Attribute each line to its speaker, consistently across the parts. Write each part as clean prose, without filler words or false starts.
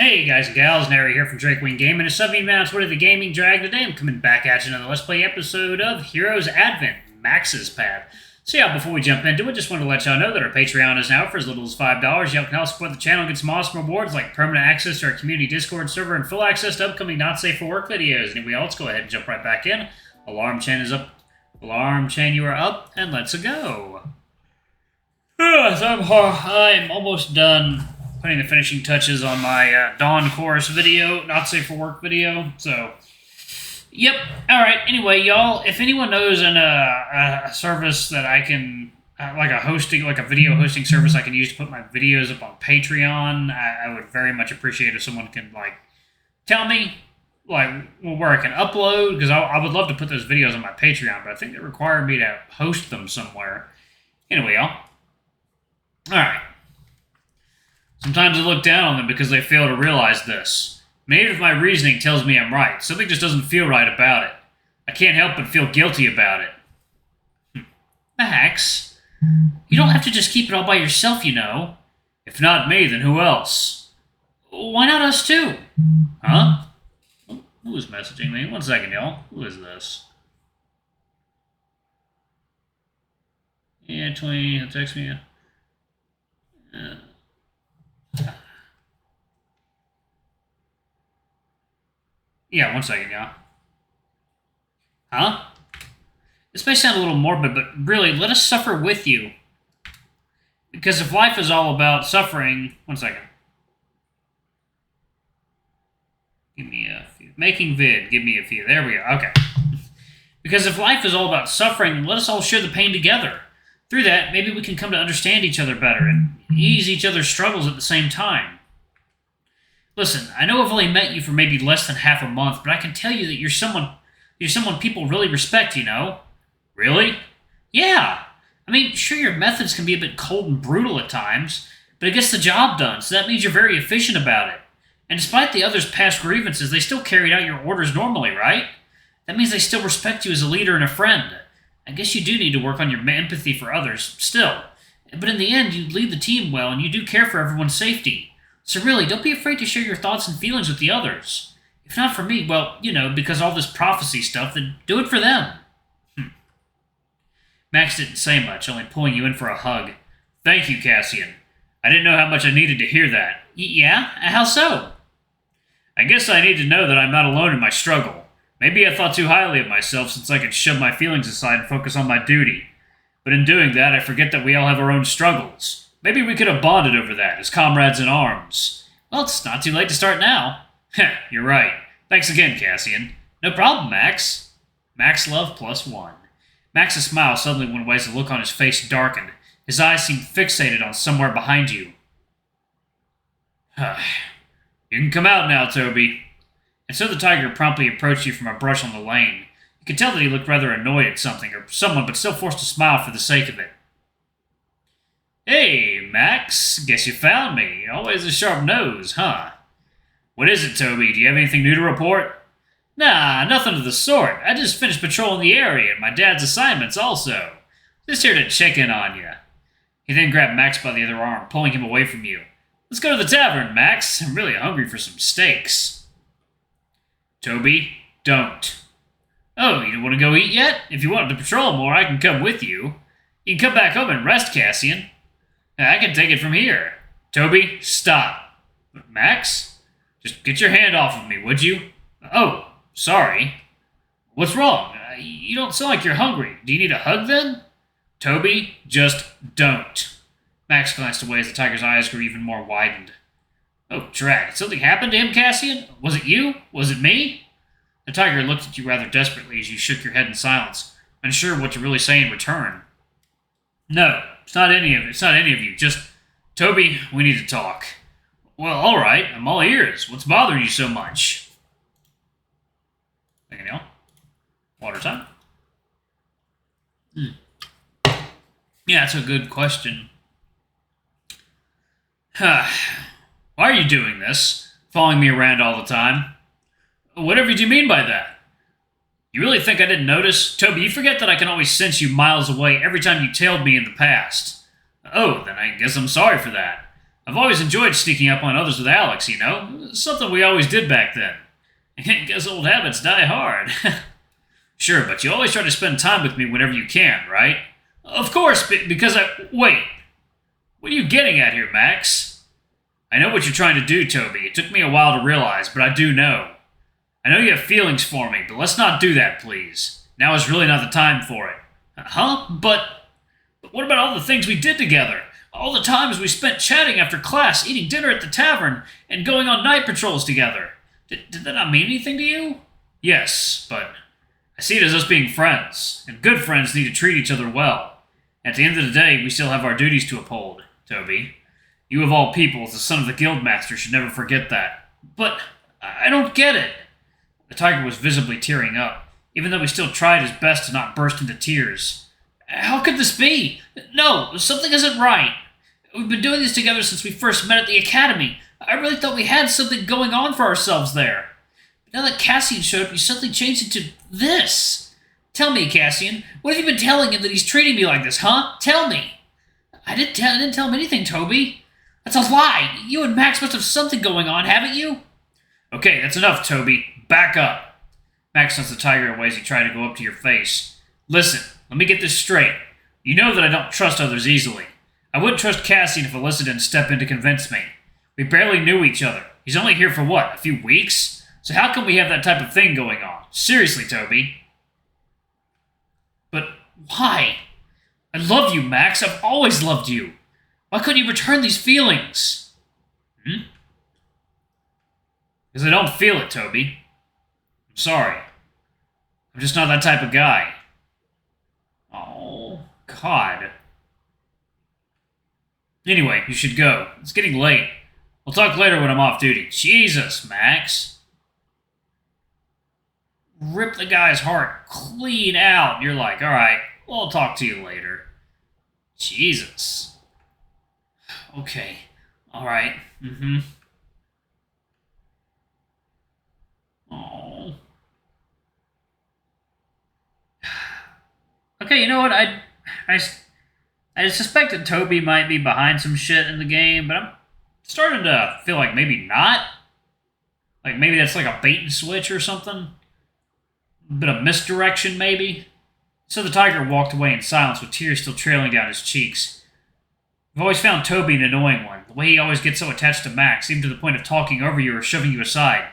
Speaker 1: Hey guys and gals, Nary here from Drake Wing Gaming. It's 17 minutes worth of the gaming drag today. I'm coming back at you another Let's Play episode of Heroes Advent, Max's Path. So yeah, before we jump into it, just want to let y'all know that our Patreon is now for as little as $5. Y'all can help support the channel and get some awesome rewards like permanent access to our community Discord server and full access to upcoming Not Safe for Work videos. And anyway, let's go ahead and jump right back in. Alarm chain is up. Alarm chain, you are up, and let's go. So I'm almost done putting the finishing touches on my Dawn Chorus video, Not Safe for Work video. So, yep. All right. Anyway, y'all, if anyone knows a service that I can, like a video hosting service I can use to put my videos up on Patreon, I would very much appreciate if someone can tell me where I can upload, because I would love to put those videos on my Patreon, but I think they require me to host them somewhere. Anyway, y'all. All right. Sometimes I look down on them because they fail to realize this. Maybe if my reasoning tells me I'm right, something just doesn't feel right about it. I can't help but feel guilty about it. Max, you don't have to just keep it all by yourself, you know. If not me, then who else? Why not us too? Huh? Who is messaging me? One second, y'all. Who is this? Yeah, 20, text me. Yeah, one second, y'all. Huh? This may sound a little morbid, but really, let us suffer with you. Because if life is all about suffering... One second. Give me a few. Making vid. Give me a few. There we go. Okay. Because if life is all about suffering, let us all share the pain together. Through that, maybe we can come to understand each other better and ease each other's struggles at the same time. Listen, I know I've only met you for maybe less than half a month, but I can tell you that you're someone people really respect, you know? Really? Yeah. I mean, sure, your methods can be a bit cold and brutal at times, but it gets the job done, so that means you're very efficient about it. And despite the others' past grievances, they still carried out your orders normally, right? That means they still respect you as a leader and a friend. I guess you do need to work on your empathy for others, still. But in the end, you lead the team well, and you do care for everyone's safety. So really, don't be afraid to share your thoughts and feelings with the others. If not for me, well, you know, because all this prophecy stuff, then do it for them. Max didn't say much, only pulling you in for a hug. Thank you, Cassian. I didn't know how much I needed to hear that. Yeah? How so? I guess I need to know that I'm not alone in my struggle. Maybe I thought too highly of myself since I could shove my feelings aside and focus on my duty. But in doing that, I forget that we all have our own struggles. Maybe we could have bonded over that, as comrades in arms. Well, it's not too late to start now. Heh, you're right. Thanks again, Cassian. No problem, Max. Max love +1. Max's smile suddenly went away as the look on his face darkened. His eyes seemed fixated on somewhere behind you. You can come out now, Toby. And so the tiger promptly approached you from a brush on the lane. You could tell that he looked rather annoyed at something or someone, but still forced to smile for the sake of it. Hey, Max. Guess you found me. Always a sharp nose, huh? What is it, Toby? Do you have anything new to report? Nah, nothing of the sort. I just finished patrolling the area and my dad's assignments also. Just here to check in on you. He then grabbed Max by the other arm, pulling him away from you. Let's go to the tavern, Max. I'm really hungry for some steaks. Toby, don't. Oh, you don't want to go eat yet? If you want to patrol more, I can come with you. You can come back home and rest, Cassian. I can take it from here. Toby, stop. Max? Just get your hand off of me, would you? Oh, sorry. What's wrong? You don't sound like you're hungry. Do you need a hug then? Toby, just don't. Max glanced away as the tiger's eyes grew even more widened. Oh, drat. Did something happen to him, Cassian? Was it you? Was it me? The tiger looked at you rather desperately as you shook your head in silence, unsure what to really say in return. No, it's not any of you. Just, Toby, we need to talk. Well, all right. I'm all ears. What's bothering you so much? Anything else? Water time? Yeah, that's a good question. Why are you doing this? Following me around all the time? Whatever do you mean by that? You really think I didn't notice? Toby, you forget that I can always sense you miles away every time you tailed me in the past. Oh, then I guess I'm sorry for that. I've always enjoyed sneaking up on others with Alex, you know? Something we always did back then. Guess old habits die hard. Sure, but you always try to spend time with me whenever you can, right? Of course, because I... Wait. What are you getting at here, Max? I know what you're trying to do, Toby. It took me a while to realize, but I do know. I know you have feelings for me, but let's not do that, please. Now is really not the time for it. Huh? But what about all the things we did together? All the times we spent chatting after class, eating dinner at the tavern, and going on night patrols together. Did that not mean anything to you? Yes, but I see it as us being friends, and good friends need to treat each other well. At the end of the day, we still have our duties to uphold, Toby. You of all people, as the son of the guildmaster, should never forget that. But I don't get it. The tiger was visibly tearing up, even though he still tried his best to not burst into tears. How could this be? No, something isn't right. We've been doing this together since we first met at the academy. I really thought we had something going on for ourselves there. But now that Cassian showed up, you suddenly changed it to this. Tell me, Cassian, what have you been telling him that he's treating me like this, huh? Tell me. I didn't tell him anything, Toby. That's a lie. You and Max must have something going on, haven't you? Okay, that's enough, Toby. Back up. Max sends the tiger away as he tried to go up to your face. Listen, let me get this straight. You know that I don't trust others easily. I wouldn't trust Cassian if Alyssa didn't step in to convince me. We barely knew each other. He's only here for what, a few weeks? So how come we have that type of thing going on? Seriously, Toby. But why? I love you, Max. I've always loved you. Why couldn't you return these feelings? Because I don't feel it, Toby. I'm sorry. I'm just not that type of guy. Oh, God. Anyway, you should go. It's getting late. We'll talk later when I'm off duty. Jesus, Max. Rip the guy's heart clean out. You're like, alright, I'll talk to you later. Jesus. Okay. Alright. Oh. Okay, you know what? I suspected Toby might be behind some shit in the game, but I'm starting to feel like maybe not. Like maybe that's like a bait and switch or something. A bit of misdirection, maybe. So the tiger walked away in silence with tears still trailing down his cheeks. I've always found Toby an annoying one. The way he always gets so attached to Max, even to the point of talking over you or shoving you aside. And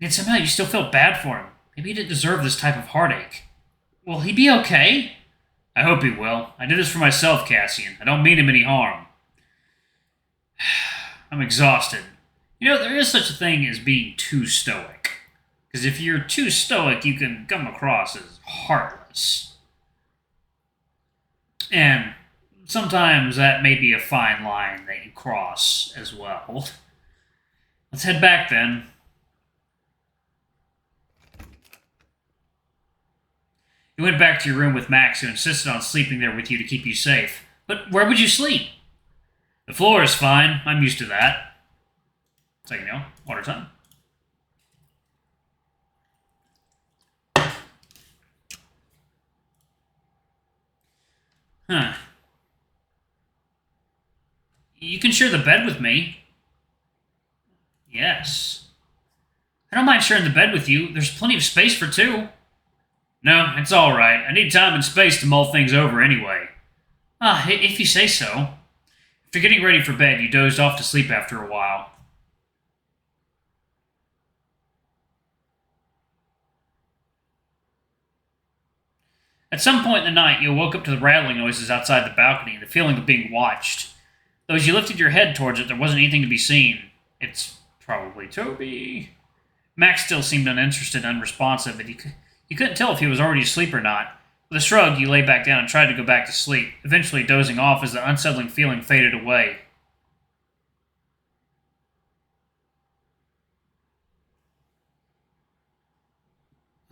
Speaker 1: yet somehow you still felt bad for him. Maybe he didn't deserve this type of heartache. Will he be okay? I hope he will. I did this for myself, Cassian. I don't mean him any harm. I'm exhausted. You know, there is such a thing as being too stoic. Because if you're too stoic, you can come across as heartless. And sometimes that may be a fine line that you cross as well. Let's head back then. You went back to your room with Max, who insisted on sleeping there with you to keep you safe. But where would you sleep? The floor is fine. I'm used to that. So, you know, water time. Huh. You can share the bed with me. Yes. I don't mind sharing the bed with you. There's plenty of space for two. No, it's all right. I need time and space to mull things over anyway. If you say so. After getting ready for bed, you dozed off to sleep after a while. At some point in the night, you woke up to the rattling noises outside the balcony and the feeling of being watched. Though as you lifted your head towards it, there wasn't anything to be seen. It's probably Toby. Max still seemed uninterested and unresponsive, but you couldn't tell if he was already asleep or not. With a shrug, you lay back down and tried to go back to sleep, eventually dozing off as the unsettling feeling faded away.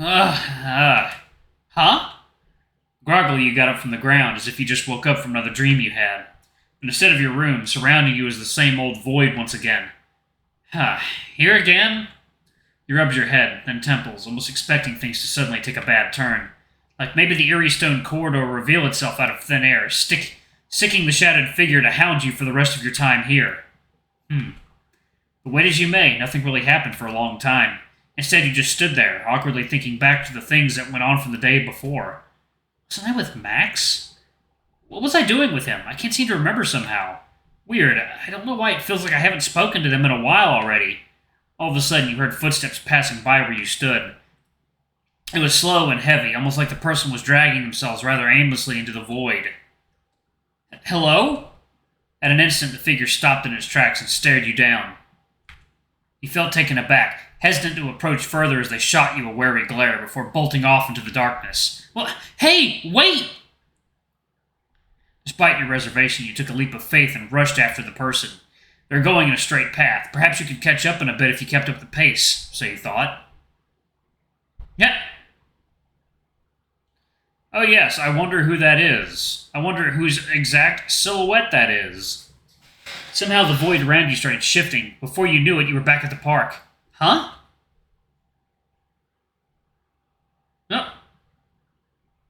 Speaker 1: Huh? Groggily, you got up from the ground as if you just woke up from another dream you had. But instead of your room, surrounding you is the same old void once again. Here again? You rubbed your head, then temples, almost expecting things to suddenly take a bad turn. Like maybe the eerie stone corridor will reveal itself out of thin air, sticking the shattered figure to hound you for the rest of your time here. But wait as you may, nothing really happened for a long time. Instead, you just stood there, awkwardly thinking back to the things that went on from the day before. Wasn't I with Max? What was I doing with him? I can't seem to remember somehow. Weird. I don't know why it feels like I haven't spoken to them in a while already. All of a sudden, you heard footsteps passing by where you stood. It was slow and heavy, almost like the person was dragging themselves rather aimlessly into the void. Hello? At an instant, the figure stopped in its tracks and stared you down. You felt taken aback, hesitant to approach further as they shot you a wary glare before bolting off into the darkness. Well, hey, wait! Despite your reservation, you took a leap of faith and rushed after the person. They're going in a straight path. Perhaps you could catch up in a bit if you kept up the pace, so you thought. Yeah. Oh yes, I wonder who that is. I wonder whose exact silhouette that is. Somehow the void around you started shifting. Before you knew it, you were back at the park. Huh? No.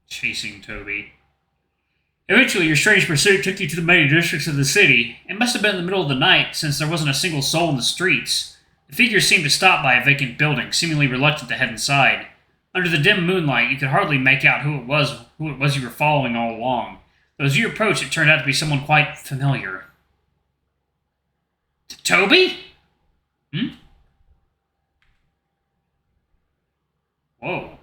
Speaker 1: Chasing Toby. Eventually, your strange pursuit took you to the main districts of the city. It must have been in the middle of the night, since there wasn't a single soul in the streets. The figure seemed to stop by a vacant building, seemingly reluctant to head inside. Under the dim moonlight, you could hardly make out who it was you were following all along. Though as you approached, it turned out to be someone quite familiar. Toby? Whoa.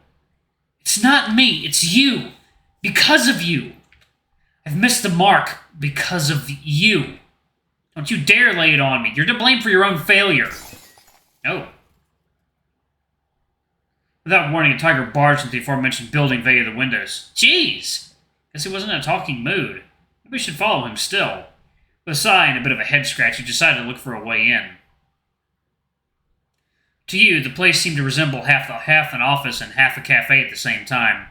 Speaker 1: It's not me, it's you. Because of you. I've missed the mark because of you. Don't you dare lay it on me. You're to blame for your own failure. No. Without warning, a tiger barged into the aforementioned building via the windows. Jeez! Guess he wasn't in a talking mood. Maybe we should follow him still. With a sigh and a bit of a head scratch, you decided to look for a way in. To you, the place seemed to resemble half an office and half a cafe at the same time.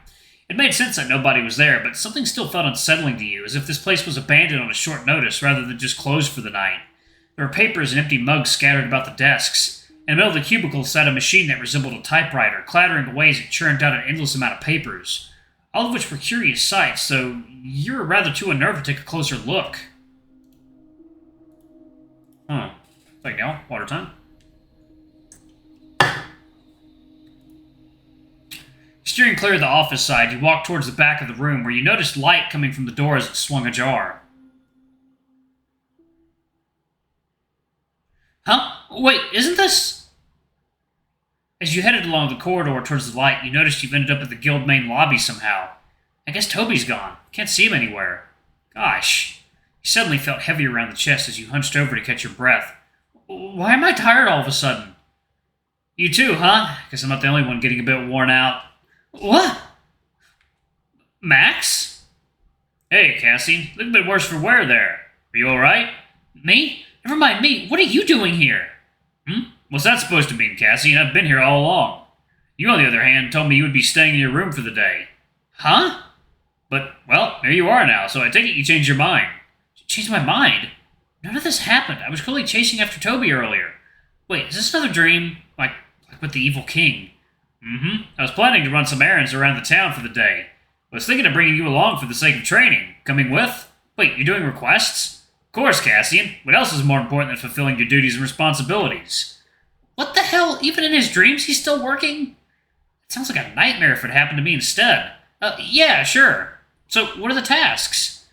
Speaker 1: It made sense that nobody was there, but something still felt unsettling to you, as if this place was abandoned on a short notice rather than just closed for the night. There were papers and empty mugs scattered about the desks. In the middle of the cubicle sat a machine that resembled a typewriter, clattering away as it churned out an endless amount of papers, all of which were curious sights, so you were rather too unnerved to take a closer look. Huh. Like now, water time. Steering clear of the office side, you walked towards the back of the room, where you noticed light coming from the door as it swung ajar. Huh? Wait, isn't this... As you headed along the corridor towards the light, you noticed you've ended up at the guild main lobby somehow. I guess Toby's gone. Can't see him anywhere. Gosh. You suddenly felt heavy around the chest as you hunched over to catch your breath. Why am I tired all of a sudden? You too, huh? Guess I'm not the only one getting a bit worn out. What? Max? Hey, Cassie. Look a bit worse for wear there. Are you alright? Me? Never mind me. What are you doing here? What's that supposed to mean, Cassie? And I've been here all along. You, on the other hand, told me you would be staying in your room for the day. Huh? But, well, here you are now, so I take it you changed your mind. Changed my mind? None of this happened. I was clearly chasing after Toby earlier. Wait, is this another dream? Like with the evil king? I was planning to run some errands around the town for the day. I was thinking of bringing you along for the sake of training. Coming with? Wait, you're doing requests? Of course, Cassian. What else is more important than fulfilling your duties and responsibilities? What the hell? Even in his dreams, he's still working? It sounds like a nightmare if it happened to me instead. Yeah, sure. So, what are the tasks?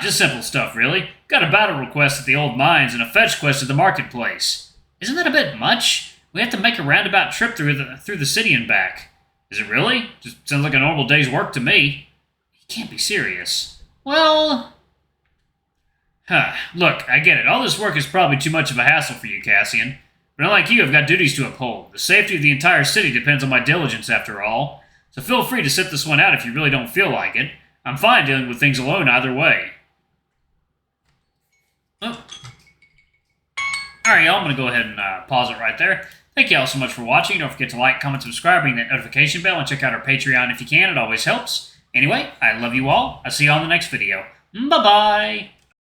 Speaker 1: Just simple stuff, really. Got a battle request at the old mines and a fetch quest at the marketplace. Isn't that a bit much? We have to make a roundabout trip through the city and back. Is it really? Just sounds like a normal day's work to me. You can't be serious. Well... Look, I get it. All this work is probably too much of a hassle for you, Cassian. But unlike you, I've got duties to uphold. The safety of the entire city depends on my diligence, after all. So feel free to sit this one out if you really don't feel like it. I'm fine dealing with things alone either way. Oh. Alright, y'all, I'm going to go ahead and pause it right there. Thank you all so much for watching. Don't forget to like, comment, subscribe, ring that notification bell, and check out our Patreon if you can. It always helps. Anyway, I love you all. I'll see you on the next video. Bye-bye!